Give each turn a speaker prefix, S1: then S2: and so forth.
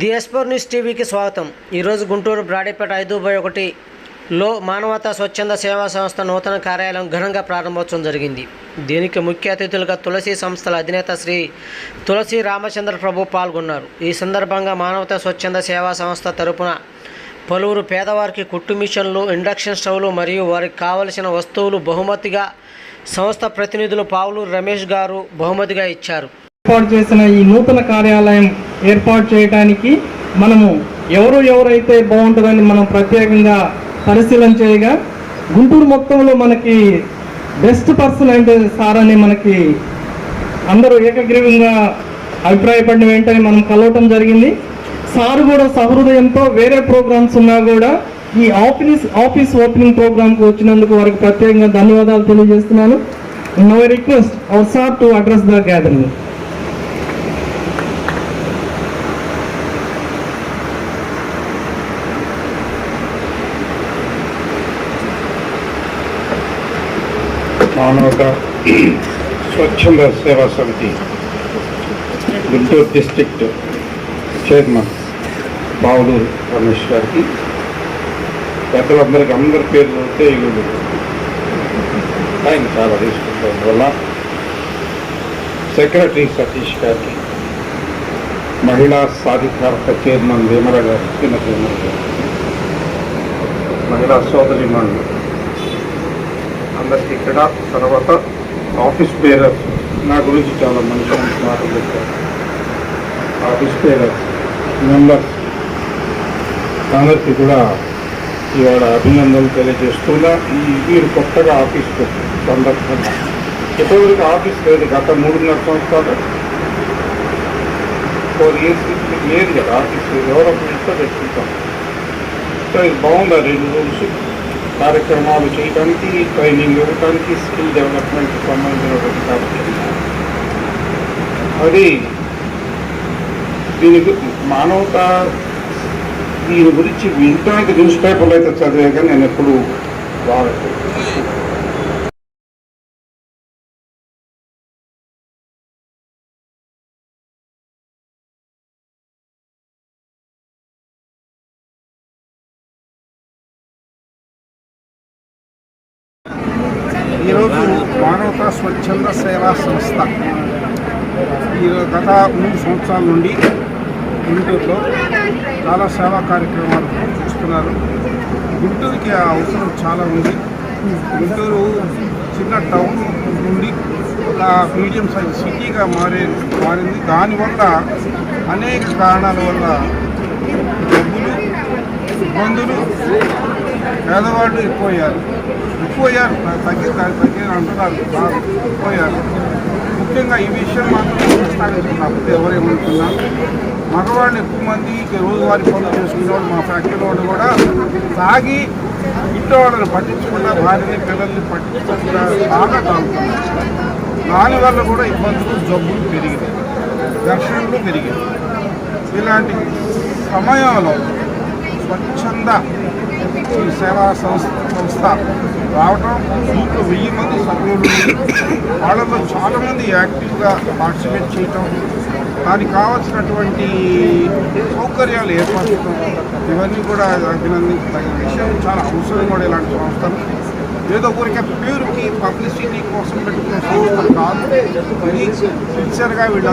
S1: The ఎస్పోర్ news టీవీకి స్వాగతం. ఈరోజు గుంటూరు బ్రాడీపేట 5/1లో మానవతా స్వచ్ఛంద సేవా సంస్థ నూతన కార్యాలయం ఘనంగా ప్రారంభోత్సవం జరిగింది. దీనికి ముఖ్య అతిథులుగా తులసి సంస్థల అధినేత శ్రీ తులసి రామచంద్ర ప్రభు పాల్గొన్నారు. ఈ సందర్భంగా మానవతా స్వచ్ఛంద సేవా సంస్థ తరపున పలువురు పేదవారికి కుట్టు మిషన్లు, ఇండక్షన్ స్టవ్లు మరియు వారికి కావలసిన వస్తువులు బహుమతిగా సంస్థ ప్రతినిధులు పావులూరు రమేష్ గారు బహుమతిగా ఇచ్చారు.
S2: ఏర్పాటు చేసిన ఈ నూతన కార్యాలయం ఏర్పాటు చేయడానికి మనము ఎవరైతే బాగుంటుందని మనం ప్రత్యేకంగా పరిశీలన చేయగా గుంటూరు మొత్తంలో మనకి బెస్ట్ పర్సన్ అంటే సార్ అని మనకి అందరూ ఏకగ్రీవంగా అభిప్రాయపడిన వెంటనే మనం కలవటం జరిగింది. సార్ కూడా సహృదయంతో వేరే ప్రోగ్రామ్స్ ఉన్నా కూడా ఈ ఆఫీస్ ఓపెనింగ్ ప్రోగ్రామ్కి వచ్చినందుకు వారికి ప్రత్యేకంగా ధన్యవాదాలు తెలియజేస్తున్నాను. Now I request our sir to address the gathering.
S3: మానవతా స్వచ్ఛంద సేవా సమితి గుంటూరు డిస్ట్రిక్ట్ చైర్మన్ పావులూరు రమేష్ గారికి, పెద్దలందరికీ అందరి పేర్లు వస్తే ఆయన చాలా తీసుకుంటాం వల్ల సెక్రటరీ సతీష్ గారికి, మహిళా సాధికారత చైర్మన్ వేమల గారు, శ్రీమతి వేమల గారు, మహిళా సోదరి మండలి అందరికీ ఇక్కడ, తర్వాత ఆఫీస్ బేరర్స్ నా గురించి చాలా మంచి మాటలు చెప్పారు. ఆఫీస్ బేరర్స్ మెంబర్స్ అందరికీ కూడా ఇవాళ అభినందనలు తెలియజేస్తున్నా. మీరు కొత్తగా ఆఫీస్ సందర్భంగా ఎప్పటివరకు ఆఫీస్ లేదు, గత 3.5 సంవత్సరాలు 4 years లేదు కదా ఆఫీస్, డెవలప్మెంట్తో పెట్టుకుంటాం. సో ఇది బాగుంది. 2 రూమ్స్ కార్యక్రమాలు చేయడానికి, ట్రైనింగ్ ఇవ్వడానికి, స్కిల్ డెవలప్మెంట్కి సంబంధించినటువంటి కార్యక్రమం అది. దీనికి మానవతా దీని గురించి వింటానికి న్యూస్ పేపర్లు అయితే చదివే కానీ నేను ఎప్పుడు వాడలేదు. ఈరోజు మానవతా స్వచ్ఛంద సేవా సంస్థ గత 3 సంవత్సరాల నుండి గుంటూరులో చాలా సేవా కార్యక్రమాలు చేస్తున్నారు. గుంటూరుకి ఆ అవసరం చాలా ఉంది. గుంటూరు చిన్న టౌన్ నుండి ఒక మీడియం సైజ్ సిటీగా మారింది. దానివల్ల అనేక కారణాల వల్ల డబ్బులు, ఇబ్బందులు, పేదవాళ్ళు ఎక్కువయ్యారు తగ్గి అంటున్నారు, ఎక్కువయ్యారు. ముఖ్యంగా ఈ విషయం మాత్రం ప్రస్తావించుకున్నప్పుడు ఎవరేమనుకున్నారు, మగవాళ్ళు ఎక్కువ మంది రోజువారీ పనులు చేసుకునేవాళ్ళు, మా ఫ్యాక్టరీ వాళ్ళు కూడా తాగి ఇంట్లో వాళ్ళని పట్టించకుండా, భార్యని పిల్లల్ని పట్టించకుండా బాగా తాగుతున్నారు. దానివల్ల కూడా ఇబ్బందులు, జబ్బులు పెరిగినాయి, ఘర్షణలు పెరిగాయి. ఇలాంటి సమయంలో స్వచ్ఛంద ఈ సేవా సంస్థ రావటం, ఇంట్లో 1000 మంది సభ్యులు, వాళ్ళలో చాలామంది యాక్టివ్గా పార్టిసిపేట్ చేయటం, దానికి కావాల్సినటువంటి సౌకర్యాలు ఏర్పరచడం, ఇవన్నీ కూడా అభినందించదగిన విషయం. చాలా అవసరం కూడా ఇలాంటి సంస్థలు. ఏదో ఊరికే పేరుకి పబ్లిసిటీ కోసం పెట్టుకున్న సంస్థలు కాదు. ఇది సిన్సియర్గా వీళ్ళ